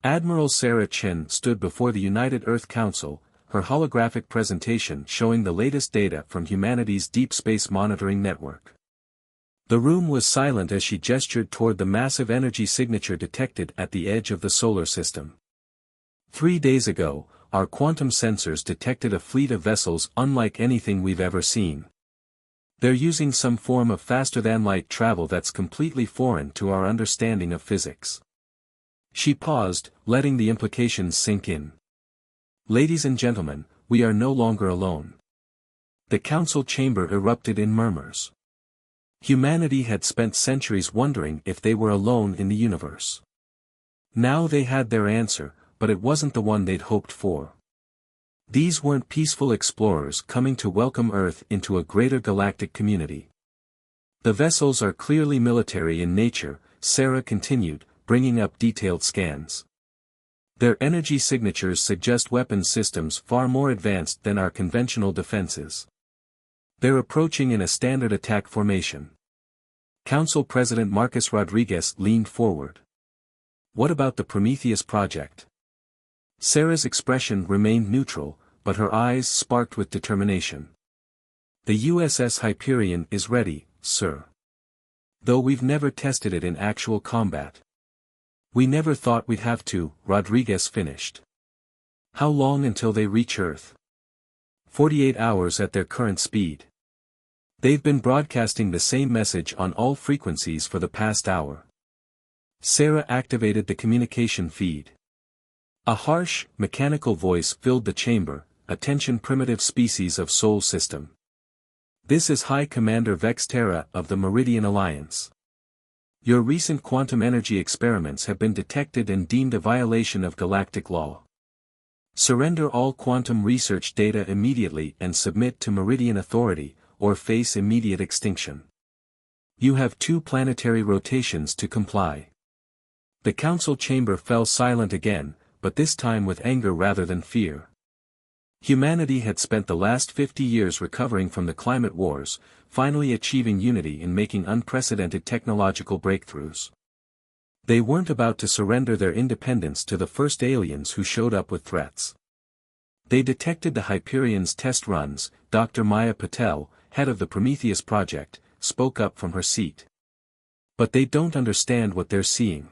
Admiral Sarah Chen stood before the United Earth Council, her holographic presentation showing the latest data from humanity's deep space monitoring network. The room was silent as she gestured toward the massive energy signature detected at the edge of the solar system. 3 days ago, our quantum sensors detected a fleet of vessels unlike anything we've ever seen. They're using some form of faster-than-light travel that's completely foreign to our understanding of physics. She paused, letting the implications sink in. Ladies and gentlemen, we are no longer alone. The council chamber erupted in murmurs. Humanity had spent centuries wondering if they were alone in the universe. Now they had their answer, but it wasn't the one they'd hoped for. These weren't peaceful explorers coming to welcome Earth into a greater galactic community. The vessels are clearly military in nature, Sarah continued, bringing up detailed scans. Their energy signatures suggest weapons systems far more advanced than our conventional defenses. They're approaching in a standard attack formation. Council President Marcus Rodriguez leaned forward. What about the Prometheus project? Sarah's expression remained neutral, but her eyes sparked with determination. The USS Hyperion is ready, sir. Though we've never tested it in actual combat. We never thought we'd have to, Rodriguez finished. How long until they reach Earth? 48 hours at their current speed. They've been broadcasting the same message on all frequencies for the past hour. Sarah activated the communication feed. A harsh, mechanical voice filled the chamber, "Attention primitive species of Sol system. This is High Commander Vexterra of the Meridian Alliance. Your recent quantum energy experiments have been detected and deemed a violation of galactic law. Surrender all quantum research data immediately and submit to Meridian Authority, or face immediate extinction. You have 2 planetary rotations to comply." The council chamber fell silent again, but this time with anger rather than fear. Humanity had spent the last 50 years recovering from the climate wars, finally achieving unity in making unprecedented technological breakthroughs. They weren't about to surrender their independence to the first aliens who showed up with threats. They detected the Hyperion's test runs. Dr. Maya Patel, head of the Prometheus project, spoke up from her seat. But they don't understand what they're seeing.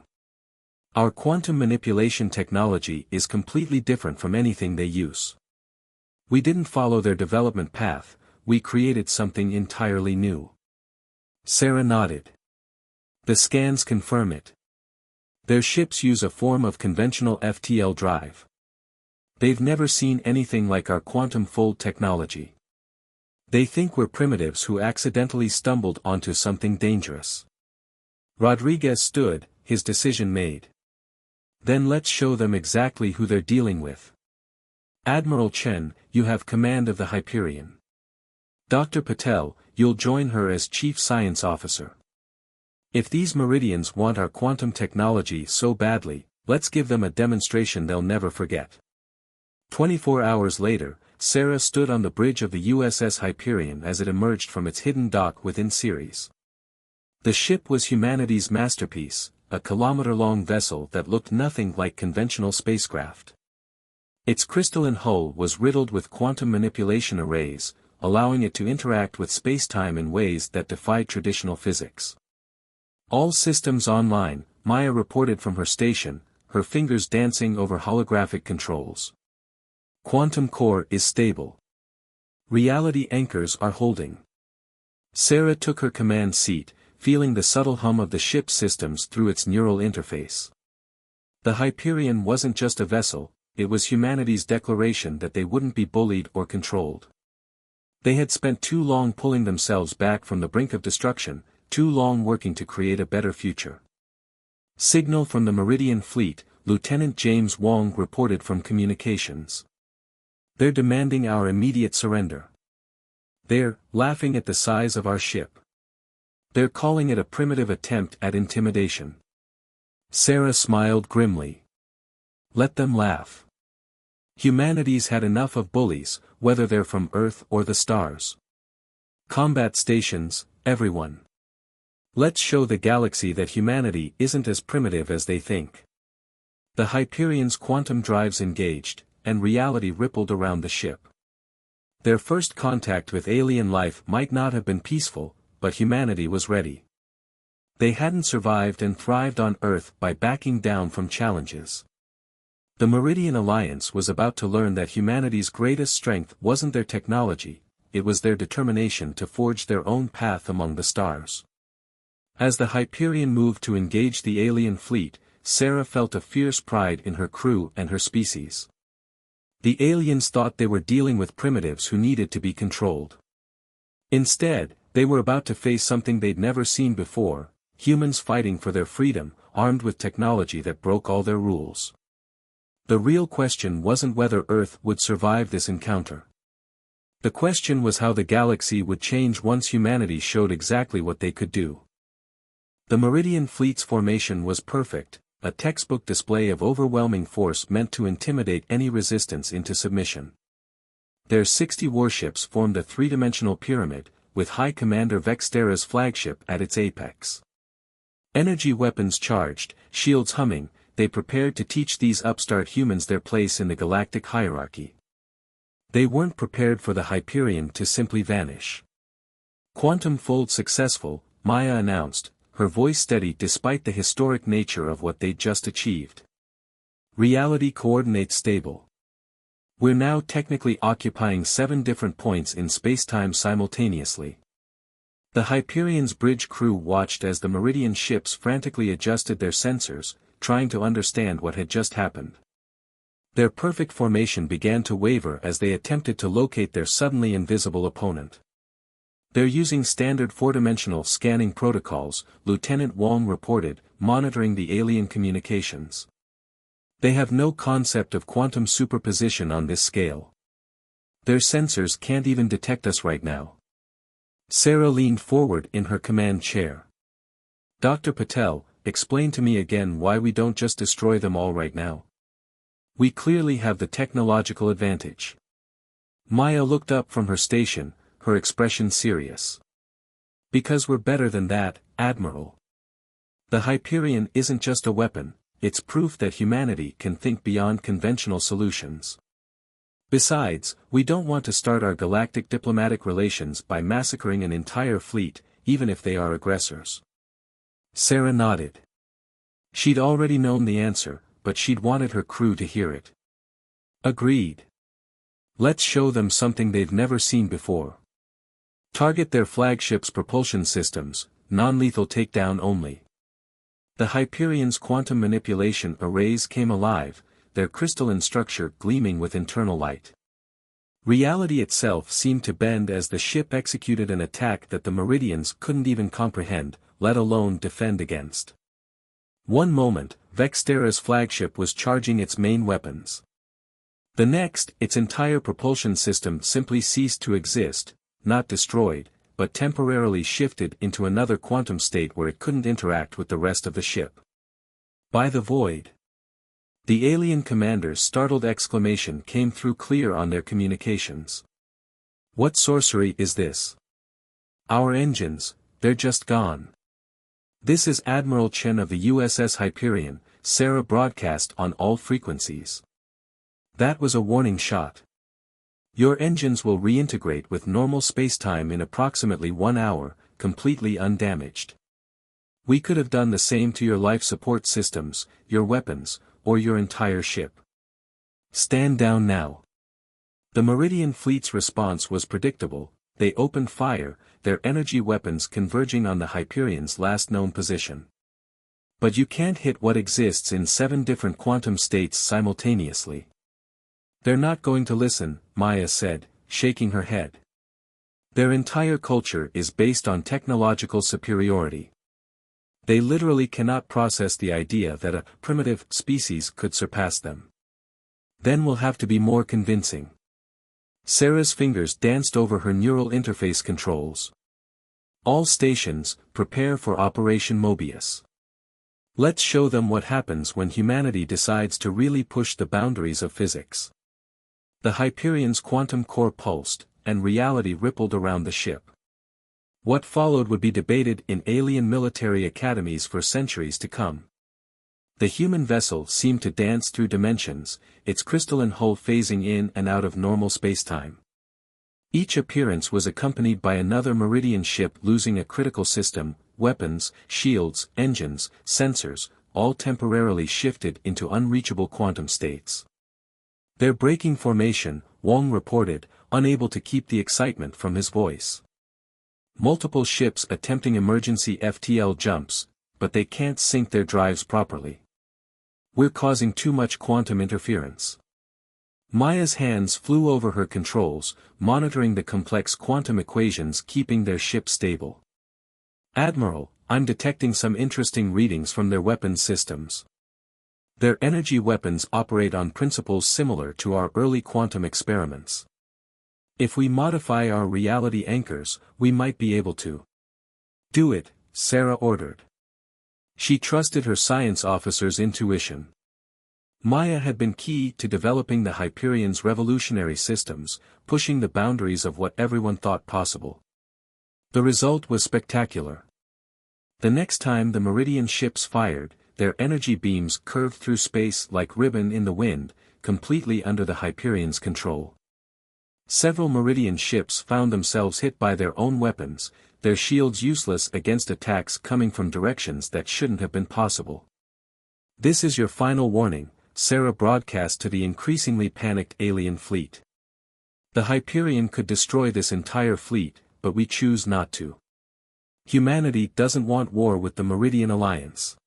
Our quantum manipulation technology is completely different from anything they use. We didn't follow their development path, we created something entirely new. Sarah nodded. The scans confirm it. Their ships use a form of conventional FTL drive. They've never seen anything like our quantum fold technology. They think we're primitives who accidentally stumbled onto something dangerous. Rodriguez stood, his decision made. Then let's show them exactly who they're dealing with. Admiral Chen, you have command of the Hyperion. Dr. Patel, you'll join her as Chief Science Officer. If these Meridians want our quantum technology so badly, let's give them a demonstration they'll never forget. 24 hours later, Sarah stood on the bridge of the USS Hyperion as it emerged from its hidden dock within Ceres. The ship was humanity's masterpiece, a kilometer-long vessel that looked nothing like conventional spacecraft. Its crystalline hull was riddled with quantum manipulation arrays, allowing it to interact with spacetime in ways that defied traditional physics. All systems online, Maya reported from her station, her fingers dancing over holographic controls. Quantum core is stable. Reality anchors are holding. Sarah took her command seat, feeling the subtle hum of the ship's systems through its neural interface. The Hyperion wasn't just a vessel, it was humanity's declaration that they wouldn't be bullied or controlled. They had spent too long pulling themselves back from the brink of destruction, too long working to create a better future. Signal from the Meridian Fleet, Lieutenant James Wong reported from communications. They're demanding our immediate surrender. They're laughing at the size of our ship. They're calling it a primitive attempt at intimidation. Sarah smiled grimly. Let them laugh. Humanity's had enough of bullies, whether they're from Earth or the stars. Combat stations, everyone. Let's show the galaxy that humanity isn't as primitive as they think. The Hyperion's quantum drives engaged, and reality rippled around the ship. Their first contact with alien life might not have been peaceful, but humanity was ready. They hadn't survived and thrived on Earth by backing down from challenges. The Meridian Alliance was about to learn that humanity's greatest strength wasn't their technology, it was their determination to forge their own path among the stars. As the Hyperion moved to engage the alien fleet, Sarah felt a fierce pride in her crew and her species. The aliens thought they were dealing with primitives who needed to be controlled. Instead, they were about to face something they'd never seen before, humans fighting for their freedom, armed with technology that broke all their rules. The real question wasn't whether Earth would survive this encounter. The question was how the galaxy would change once humanity showed exactly what they could do. The Meridian fleet's formation was perfect, a textbook display of overwhelming force meant to intimidate any resistance into submission. Their 60 warships formed a three-dimensional pyramid, with High Commander Vextera's flagship at its apex. Energy weapons charged, shields humming, they prepared to teach these upstart humans their place in the galactic hierarchy. They weren't prepared for the Hyperion to simply vanish. Quantum fold successful, Maya announced, her voice steady despite the historic nature of what they'd just achieved. Reality coordinates stable. We're now technically occupying 7 different points in spacetime simultaneously. The Hyperion's bridge crew watched as the Meridian ships frantically adjusted their sensors, trying to understand what had just happened. Their perfect formation began to waver as they attempted to locate their suddenly invisible opponent. They're using standard 4-dimensional scanning protocols, Lieutenant Wong reported, monitoring the alien communications. They have no concept of quantum superposition on this scale. Their sensors can't even detect us right now. Sarah leaned forward in her command chair. Dr. Patel, explain to me again why we don't just destroy them all right now. We clearly have the technological advantage. Maya looked up from her station, her expression serious. Because we're better than that, Admiral. The Hyperion isn't just a weapon, it's proof that humanity can think beyond conventional solutions. Besides, we don't want to start our galactic diplomatic relations by massacring an entire fleet, even if they are aggressors. Sarah nodded. She'd already known the answer, but she'd wanted her crew to hear it. Agreed. Let's show them something they've never seen before. Target their flagship's propulsion systems, non-lethal takedown only. The Hyperion's quantum manipulation arrays came alive, their crystalline structure gleaming with internal light. Reality itself seemed to bend as the ship executed an attack that the Meridians couldn't even comprehend, let alone defend against. One moment, Vextera's flagship was charging its main weapons. The next, its entire propulsion system simply ceased to exist, not destroyed, but temporarily shifted into another quantum state where it couldn't interact with the rest of the ship. By the void. The alien commander's startled exclamation came through clear on their communications. What sorcery is this? Our engines, they're just gone. This is Admiral Chen of the USS Hyperion, Sarah broadcast on all frequencies. That was a warning shot. Your engines will reintegrate with normal spacetime in approximately 1 hour, completely undamaged. We could have done the same to your life support systems, your weapons, or your entire ship. Stand down now. The Meridian fleet's response was predictable, they opened fire, their energy weapons converging on the Hyperion's last known position. But you can't hit what exists in 7 different quantum states simultaneously. They're not going to listen, Maya said, shaking her head. Their entire culture is based on technological superiority. They literally cannot process the idea that a primitive species could surpass them. Then we'll have to be more convincing. Sarah's fingers danced over her neural interface controls. All stations, prepare for Operation Mobius. Let's show them what happens when humanity decides to really push the boundaries of physics. The Hyperion's quantum core pulsed, and reality rippled around the ship. What followed would be debated in alien military academies for centuries to come. The human vessel seemed to dance through dimensions, its crystalline hull phasing in and out of normal spacetime. Each appearance was accompanied by another Meridian ship losing a critical system, weapons, shields, engines, sensors, all temporarily shifted into unreachable quantum states. "They're breaking formation," Wong reported, unable to keep the excitement from his voice. "Multiple ships attempting emergency FTL jumps, but they can't sync their drives properly. We're causing too much quantum interference." Maya's hands flew over her controls, monitoring the complex quantum equations keeping their ship stable. "Admiral, I'm detecting some interesting readings from their weapons systems. Their energy weapons operate on principles similar to our early quantum experiments. If we modify our reality anchors, we might be able to." "Do it," Sarah ordered. She trusted her science officer's intuition. Maya had been key to developing the Hyperion's revolutionary systems, pushing the boundaries of what everyone thought possible. The result was spectacular. The next time the Meridian ships fired, their energy beams curved through space like ribbon in the wind, completely under the Hyperion's control. Several Meridian ships found themselves hit by their own weapons, their shields useless against attacks coming from directions that shouldn't have been possible. "This is your final warning," Sarah broadcast to the increasingly panicked alien fleet. "The Hyperion could destroy this entire fleet, but we choose not to. Humanity doesn't want war with the Meridian Alliance.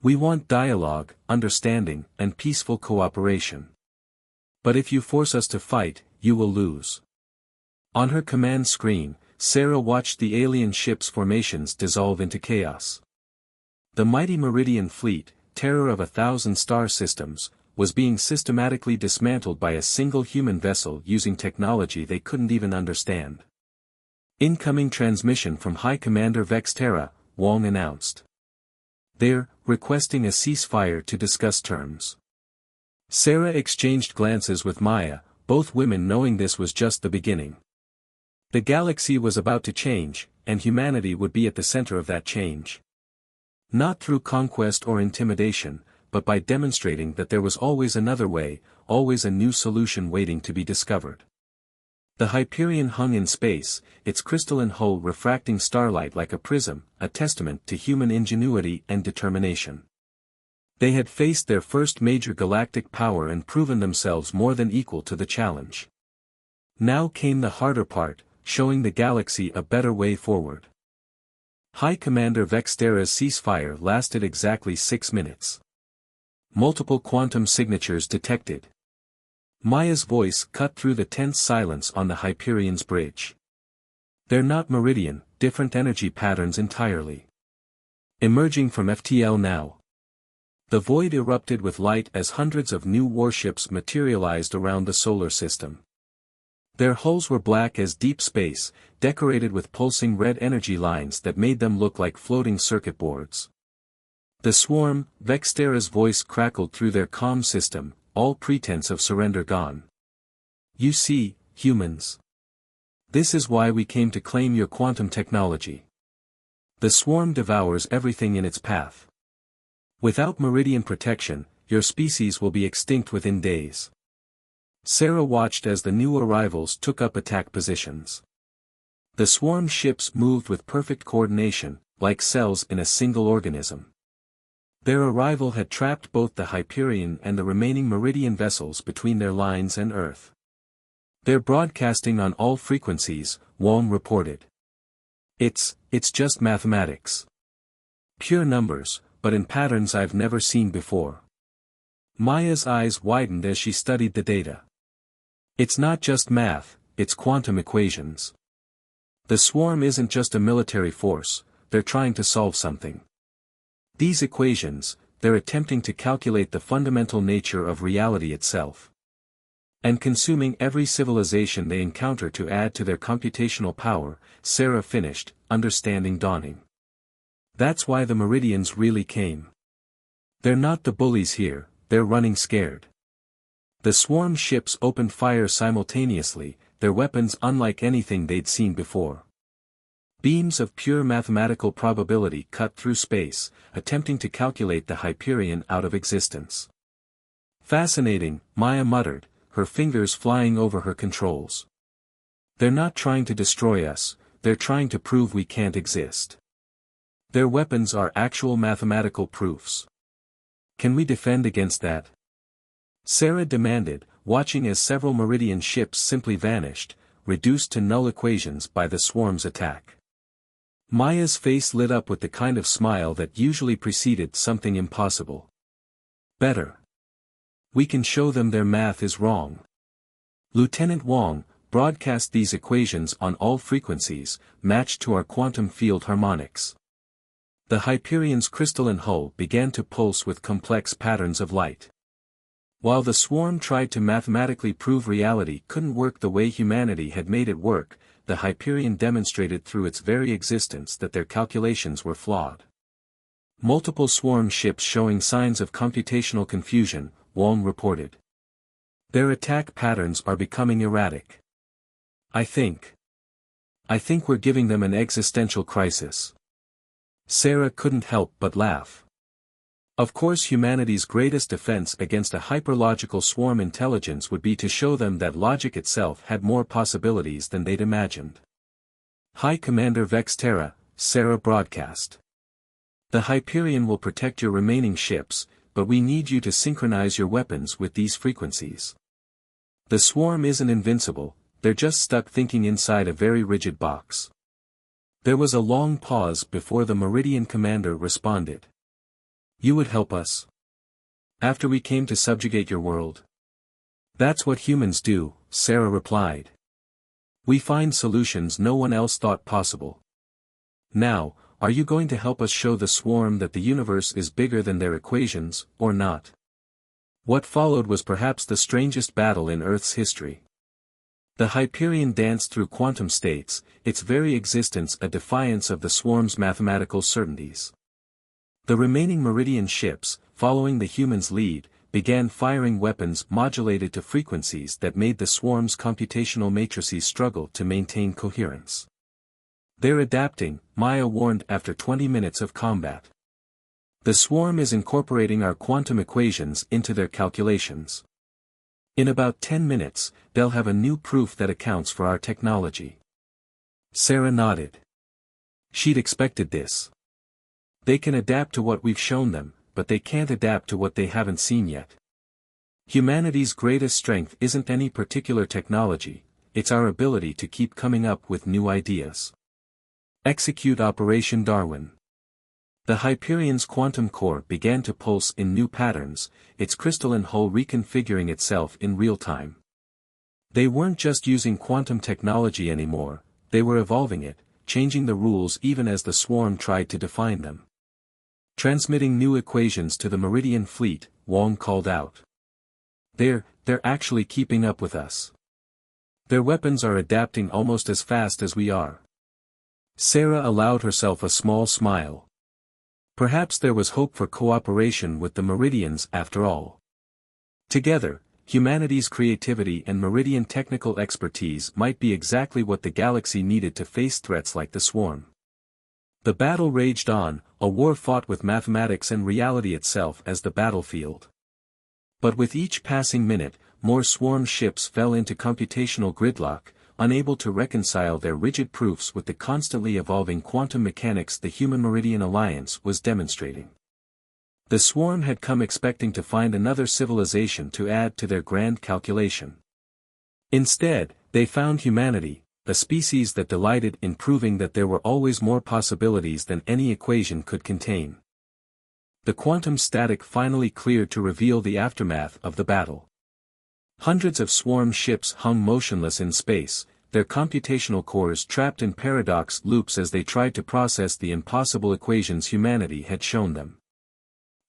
We want dialogue, understanding, and peaceful cooperation. But if you force us to fight, you will lose." On her command screen, Sarah watched the alien ships' formations dissolve into chaos. The mighty Meridian fleet, terror of 1,000 star systems, was being systematically dismantled by a single human vessel using technology they couldn't even understand. "Incoming transmission from High Commander Vexterra," Wong announced. "They're requesting a ceasefire to discuss terms." Sarah exchanged glances with Maya, both women knowing this was just the beginning. The galaxy was about to change, and humanity would be at the center of that change. Not through conquest or intimidation, but by demonstrating that there was always another way, always a new solution waiting to be discovered. The Hyperion hung in space, its crystalline hull refracting starlight like a prism, a testament to human ingenuity and determination. They had faced their first major galactic power and proven themselves more than equal to the challenge. Now came the harder part, showing the galaxy a better way forward. High Commander Vexterra's ceasefire lasted exactly 6 minutes. Multiple quantum signatures detected. Maya's voice cut through the tense silence on the Hyperion's bridge. "They're not Meridian, different energy patterns entirely. Emerging from FTL now." The void erupted with light as hundreds of new warships materialized around the solar system. Their hulls were black as deep space, decorated with pulsing red energy lines that made them look like floating circuit boards. "The swarm," Vexterra's voice crackled through their comm system, "all pretense of surrender gone. You see, humans. This is why we came to claim your quantum technology. The swarm devours everything in its path. Without Meridian protection, your species will be extinct within days." Sarah watched as the new arrivals took up attack positions. The swarm ships moved with perfect coordination, like cells in a single organism. Their arrival had trapped both the Hyperion and the remaining Meridian vessels between their lines and Earth. "They're broadcasting on all frequencies," Wong reported. It's just mathematics. Pure numbers, but in patterns I've never seen before." Maya's eyes widened as she studied the data. "It's not just math, it's quantum equations. The swarm isn't just a military force, they're trying to solve something. These equations, they're attempting to calculate the fundamental nature of reality itself. And consuming every civilization they encounter to add to their computational power," Sarah finished, understanding dawning. "That's why the Meridians really came. They're not the bullies here, they're running scared." The swarm ships opened fire simultaneously, their weapons unlike anything they'd seen before. Beams of pure mathematical probability cut through space, attempting to calculate the Hyperion out of existence. Fascinating, Maya muttered, her fingers flying over her controls. They're not trying to destroy us, they're trying to prove we can't exist. Their weapons are actual mathematical proofs. Can we defend against that? Sarah demanded, watching as several Meridian ships simply vanished, reduced to null equations by the swarm's attack. Maya's face lit up with the kind of smile that usually preceded something impossible. Better. We can show them their math is wrong. Lieutenant Wong, broadcast these equations on all frequencies, matched to our quantum field harmonics. The Hyperion's crystalline hull began to pulse with complex patterns of light. While the swarm tried to mathematically prove reality couldn't work the way humanity had made it work, the Hyperion demonstrated through its very existence that their calculations were flawed. Multiple swarm ships showing signs of computational confusion, Wong reported. Their attack patterns are becoming erratic. I think we're giving them an existential crisis. Sarah couldn't help but laugh. Of course, humanity's greatest defense against a hyperlogical swarm intelligence would be to show them that logic itself had more possibilities than they'd imagined. High Commander Vex Terra, Sarah broadcast. The Hyperion will protect your remaining ships, but we need you to synchronize your weapons with these frequencies. The swarm isn't invincible, they're just stuck thinking inside a very rigid box. There was a long pause before the Meridian commander responded. You would help us? After we came to subjugate your world? That's what humans do, Sarah replied. We find solutions no one else thought possible. Now, are you going to help us show the swarm that the universe is bigger than their equations, or not? What followed was perhaps the strangest battle in Earth's history. The Hyperion danced through quantum states, its very existence a defiance of the swarm's mathematical certainties. The remaining Meridian ships, following the humans' lead, began firing weapons modulated to frequencies that made the swarm's computational matrices struggle to maintain coherence. They're adapting, Maya warned after 20 minutes of combat. The swarm is incorporating our quantum equations into their calculations. In about 10 minutes, they'll have a new proof that accounts for our technology. Sarah nodded. She'd expected this. They can adapt to what we've shown them, but they can't adapt to what they haven't seen yet. Humanity's greatest strength isn't any particular technology, it's our ability to keep coming up with new ideas. Execute Operation Darwin. The Hyperion's quantum core began to pulse in new patterns, its crystalline hull reconfiguring itself in real time. They weren't just using quantum technology anymore, they were evolving it, changing the rules even as the swarm tried to define them. Transmitting new equations to the Meridian fleet, Wong called out. They're actually keeping up with us. Their weapons are adapting almost as fast as we are. Sarah allowed herself a small smile. Perhaps there was hope for cooperation with the Meridians after all. Together, humanity's creativity and Meridian technical expertise might be exactly what the galaxy needed to face threats like the swarm. The battle raged on, a war fought with mathematics and reality itself as the battlefield. But with each passing minute, more swarm ships fell into computational gridlock, unable to reconcile their rigid proofs with the constantly evolving quantum mechanics the Human Meridian Alliance was demonstrating. The swarm had come expecting to find another civilization to add to their grand calculation. Instead, they found humanity, a species that delighted in proving that there were always more possibilities than any equation could contain. The quantum static finally cleared to reveal the aftermath of the battle. Hundreds of swarm ships hung motionless in space, their computational cores trapped in paradox loops as they tried to process the impossible equations humanity had shown them.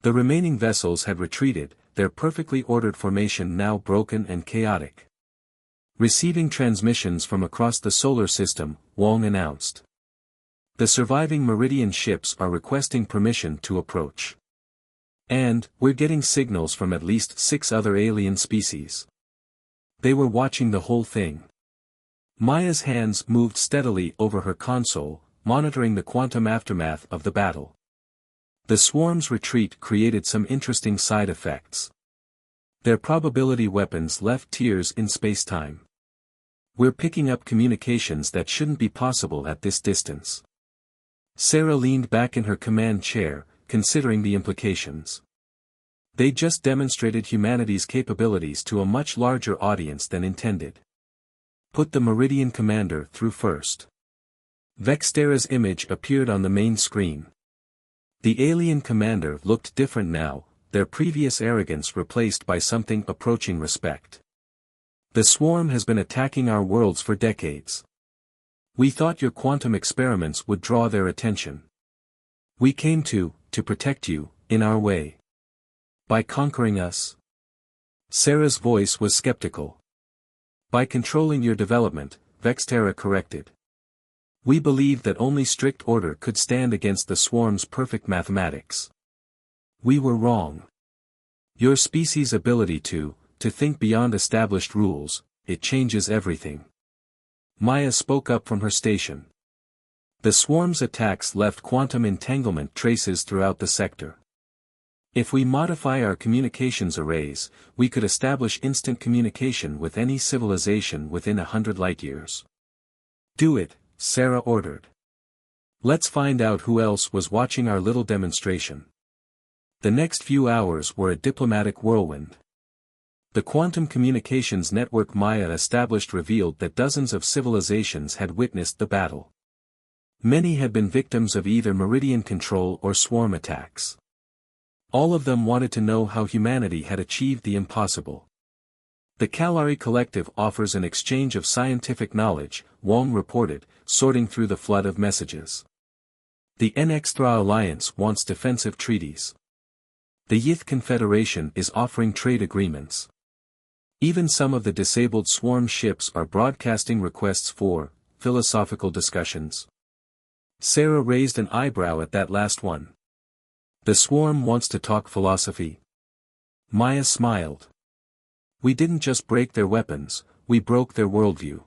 The remaining vessels had retreated, their perfectly ordered formation now broken and chaotic. Receiving transmissions from across the solar system, Wong announced. The surviving Meridian ships are requesting permission to approach. And, we're getting signals from at least 6 other alien species. They were watching the whole thing. Maya's hands moved steadily over her console, monitoring the quantum aftermath of the battle. The swarm's retreat created some interesting side effects. Their probability weapons left tears in space-time. We're picking up communications that shouldn't be possible at this distance. Sarah leaned back in her command chair, considering the implications. They just demonstrated humanity's capabilities to a much larger audience than intended. Put the Meridian Commander through first. Vextera's image appeared on the main screen. The alien commander looked different now, their previous arrogance replaced by something approaching respect. The swarm has been attacking our worlds for decades. We thought your quantum experiments would draw their attention. We came to protect you, in our way. By conquering us? Sarah's voice was skeptical. By controlling your development, Vextera corrected. We believed that only strict order could stand against the swarm's perfect mathematics. We were wrong. Your species' ability to think beyond established rules, it changes everything. Maya spoke up from her station. The swarm's attacks left quantum entanglement traces throughout the sector. If we modify our communications arrays, we could establish instant communication with any civilization within 100 light-years. Do it, Sarah ordered. Let's find out who else was watching our little demonstration. The next few hours were a diplomatic whirlwind. The quantum communications network Maya established revealed that dozens of civilizations had witnessed the battle. Many had been victims of either meridian control or swarm attacks. All of them wanted to know how humanity had achieved the impossible. The Kalari Collective offers an exchange of scientific knowledge, Wong reported, sorting through the flood of messages. The NXtra Alliance wants defensive treaties. The Yith Confederation is offering trade agreements. Even some of the disabled swarm ships are broadcasting requests for philosophical discussions. Sarah raised an eyebrow at that last one. The swarm wants to talk philosophy. Maya smiled. We didn't just break their weapons, we broke their worldview.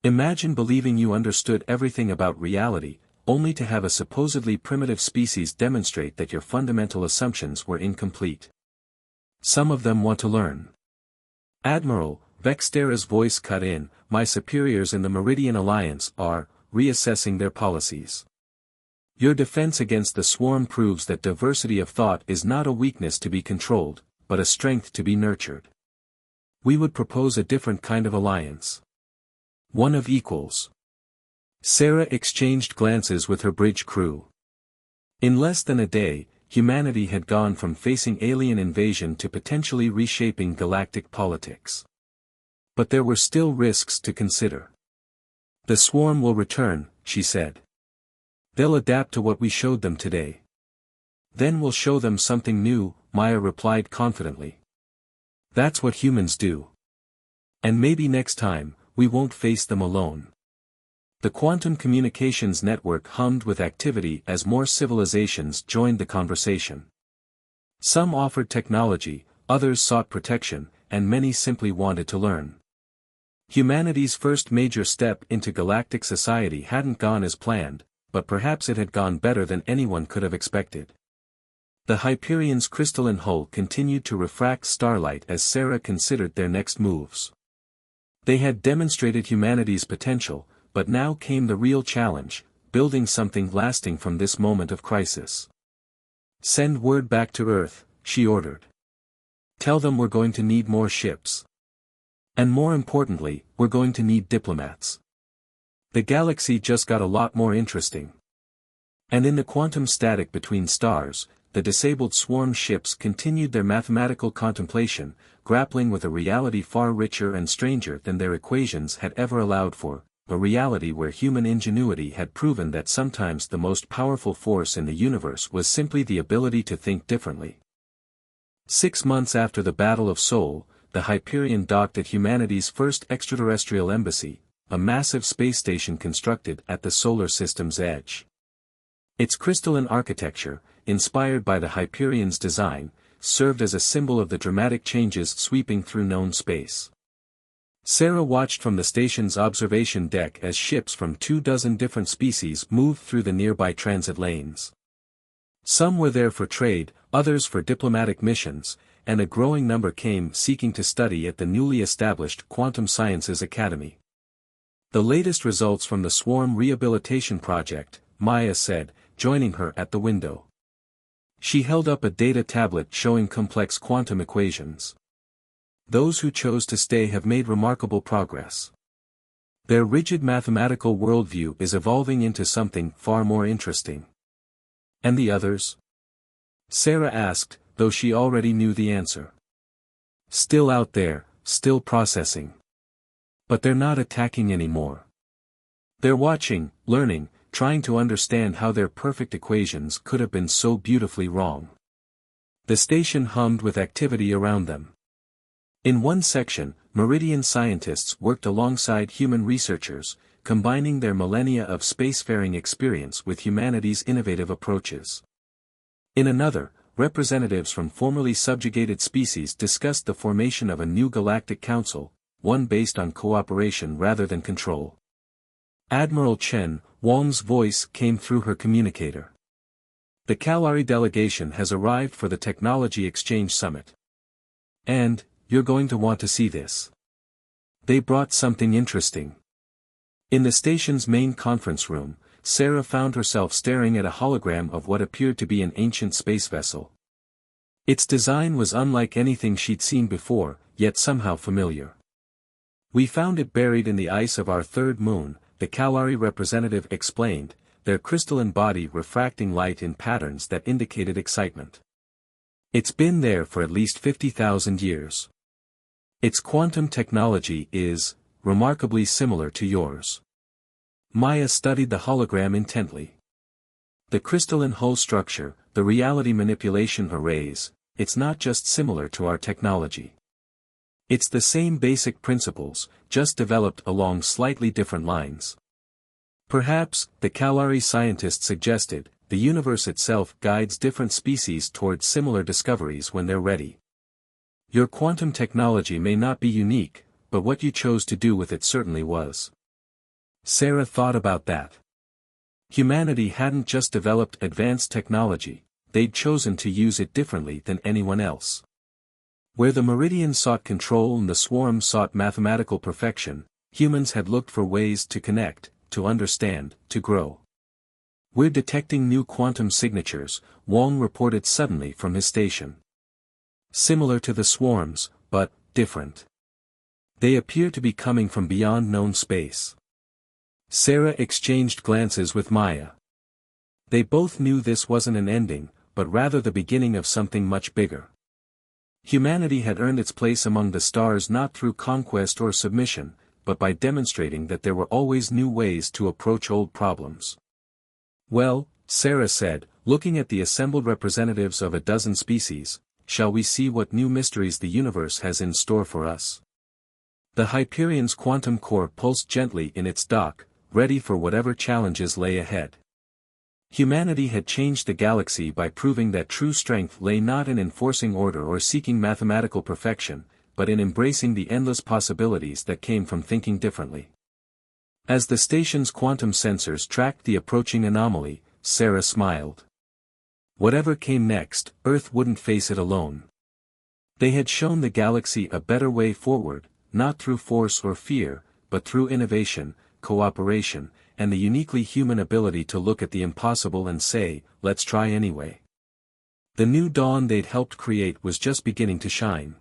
Imagine believing you understood everything about reality, only to have a supposedly primitive species demonstrate that your fundamental assumptions were incomplete. Some of them want to learn. Admiral, Vextera's voice cut in, my superiors in the Meridian Alliance are reassessing their policies. Your defense against the swarm proves that diversity of thought is not a weakness to be controlled, but a strength to be nurtured. We would propose a different kind of alliance. One of equals. Sarah exchanged glances with her bridge crew. In less than a day, humanity had gone from facing alien invasion to potentially reshaping galactic politics. But there were still risks to consider. The swarm will return, she said. They'll adapt to what we showed them today. Then we'll show them something new, Maya replied confidently. That's what humans do. And maybe next time, we won't face them alone. The quantum communications network hummed with activity as more civilizations joined the conversation. Some offered technology, others sought protection, and many simply wanted to learn. Humanity's first major step into galactic society hadn't gone as planned, but perhaps it had gone better than anyone could have expected. The Hyperion's crystalline hull continued to refract starlight as Sarah considered their next moves. They had demonstrated humanity's potential, but now came the real challenge, building something lasting from this moment of crisis. Send word back to Earth, she ordered. Tell them we're going to need more ships. And more importantly, we're going to need diplomats. The galaxy just got a lot more interesting. And in the quantum static between stars, the disabled swarm ships continued their mathematical contemplation, grappling with a reality far richer and stranger than their equations had ever allowed for, a reality where human ingenuity had proven that sometimes the most powerful force in the universe was simply the ability to think differently. 6 months after the Battle of Sol, the Hyperion docked at humanity's first extraterrestrial embassy, a massive space station constructed at the solar system's edge. Its crystalline architecture, inspired by the Hyperion's design, served as a symbol of the dramatic changes sweeping through known space. Sarah watched from the station's observation deck as ships from 24 different species moved through the nearby transit lanes. Some were there for trade, others for diplomatic missions, and a growing number came seeking to study at the newly established Quantum Sciences Academy. The latest results from the Swarm Rehabilitation Project, Maya said, joining her at the window. She held up a data tablet showing complex quantum equations. Those who chose to stay have made remarkable progress. Their rigid mathematical worldview is evolving into something far more interesting. And the others? Sarah asked, though she already knew the answer. Still out there, still processing. But they're not attacking anymore. They're watching, learning, trying to understand how their perfect equations could have been so beautifully wrong. The station hummed with activity around them. In one section, Meridian scientists worked alongside human researchers, combining their millennia of spacefaring experience with humanity's innovative approaches. In another, representatives from formerly subjugated species discussed the formation of a new galactic council, one based on cooperation rather than control. Admiral Chen Wong's voice came through her communicator. The Kalari delegation has arrived for the Technology Exchange Summit. And, you're going to want to see this. They brought something interesting. In the station's main conference room, Sarah found herself staring at a hologram of what appeared to be an ancient space vessel. Its design was unlike anything she'd seen before, yet somehow familiar. We found it buried in the ice of our third moon, the Kalari representative explained, their crystalline body refracting light in patterns that indicated excitement. It's been there for at least 50,000 years. Its quantum technology is, remarkably similar to yours. Maya studied the hologram intently. The crystalline hull structure, the reality manipulation arrays, it's not just similar to our technology. It's the same basic principles, just developed along slightly different lines. Perhaps, the Kalari scientist suggested, the universe itself guides different species towards similar discoveries when they're ready. Your quantum technology may not be unique, but what you chose to do with it certainly was. Sarah thought about that. Humanity hadn't just developed advanced technology, they'd chosen to use it differently than anyone else. Where the Meridian sought control and the Swarm sought mathematical perfection, humans had looked for ways to connect, to understand, to grow. We're detecting new quantum signatures, Wong reported suddenly from his station. Similar to the swarms, but different. They appear to be coming from beyond known space. Sarah exchanged glances with Maya. They both knew this wasn't an ending, but rather the beginning of something much bigger. Humanity had earned its place among the stars not through conquest or submission, but by demonstrating that there were always new ways to approach old problems. Well, Sarah said, looking at the assembled representatives of a dozen species, shall we see what new mysteries the universe has in store for us? The Hyperion's quantum core pulsed gently in its dock, ready for whatever challenges lay ahead. Humanity had changed the galaxy by proving that true strength lay not in enforcing order or seeking mathematical perfection, but in embracing the endless possibilities that came from thinking differently. As the station's quantum sensors tracked the approaching anomaly, Sarah smiled. Whatever came next, Earth wouldn't face it alone. They had shown the galaxy a better way forward, not through force or fear, but through innovation, cooperation, and the uniquely human ability to look at the impossible and say, let's try anyway. The new dawn they'd helped create was just beginning to shine.